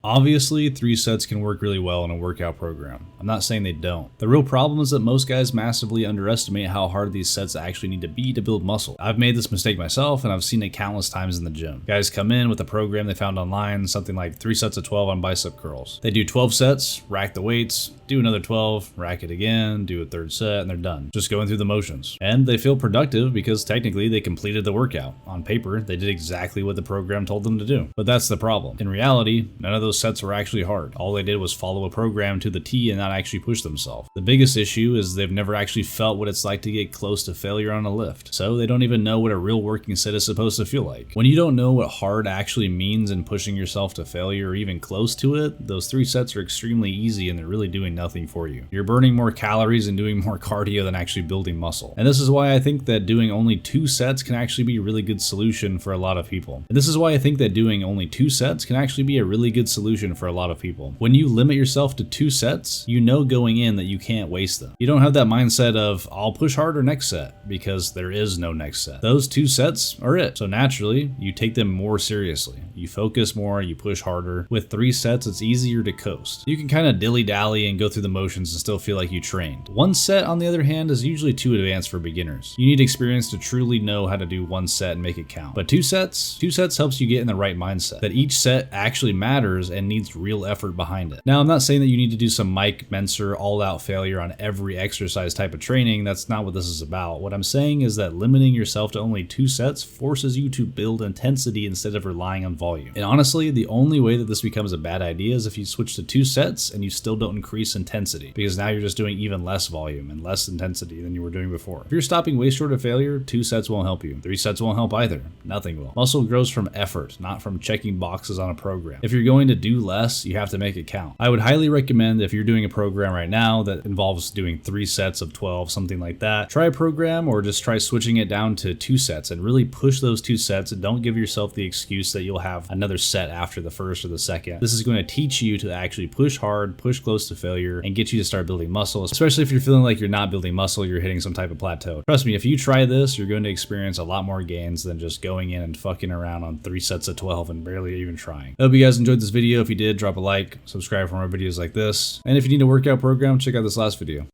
Obviously, 3 sets can work really well in a workout program. I'm not saying they don't. The real problem is that most guys massively underestimate how hard these sets actually need to be to build muscle. I've made this mistake myself, and I've seen it countless times in the gym. Guys come in with a program they found online, something like 3 sets of 12 on bicep curls. They do 12 sets, rack the weights, do another 12, rack it again, do a third set, and they're done. Just going through the motions. And they feel productive because technically they completed the workout. On paper, they did exactly what the program told them to do. But that's the problem. In reality, none of those sets were actually hard. All they did was follow a program to the T and not actually push themselves. The biggest issue is they've never actually felt what it's like to get close to failure on a lift. So they don't even know what a real working set is supposed to feel like. When you don't know what hard actually means in pushing yourself to failure or even close to it, those 3 sets are extremely easy and they're really doing nothing for you. You're burning more calories and doing more cardio than actually building muscle. And this is why I think that doing only 2 sets can actually be a really good solution for a lot of people. And this is why I think that doing only 2 sets can actually be a really good solution for a lot of people. When you limit yourself to 2 sets, you know going in that you can't waste them. You don't have that mindset of, I'll push harder next set, because there is no next set. Those 2 sets are it. So naturally, you take them more seriously. You focus more, you push harder. With 3 sets, it's easier to coast. You can kind of dilly-dally and go through the motions and still feel like you trained. 1 set, on the other hand, is usually too advanced for beginners. You need experience to truly know how to do 1 set and make it count. But 2 sets helps you get in the right mindset, that each set actually matters and needs real effort behind it. Now, I'm not saying that you need to do some Mike Mentzer all-out failure on every exercise type of training. That's not what this is about. What I'm saying is that limiting yourself to only 2 sets forces you to build intensity instead of relying on volume. And honestly, the only way that this becomes a bad idea is if you switch to 2 sets and you still don't increase intensity, because now you're just doing even less volume and less intensity than you were doing before. If you're stopping way short of failure, 2 sets won't help you. 3 sets won't help either. Nothing will. Muscle grows from effort, not from checking boxes on a program. If you're going to do less, you have to make it count. I would highly recommend, if you're doing a program right now that involves doing 3 sets of 12, something like that, try a program or just try switching it down to 2 sets and really push those 2 sets, and don't give yourself the excuse that you'll have another set after the first or the second. This is going to teach you to actually push hard, push close to failure, and get you to start building muscle, especially if you're feeling like you're not building muscle, you're hitting some type of plateau. Trust me, if you try this, you're going to experience a lot more gains than just going in and fucking around on 3 sets of 12 and barely even trying. I hope you guys enjoyed this video. If you did, drop a like, subscribe for more videos like this, and if you need a workout program, check out this last video.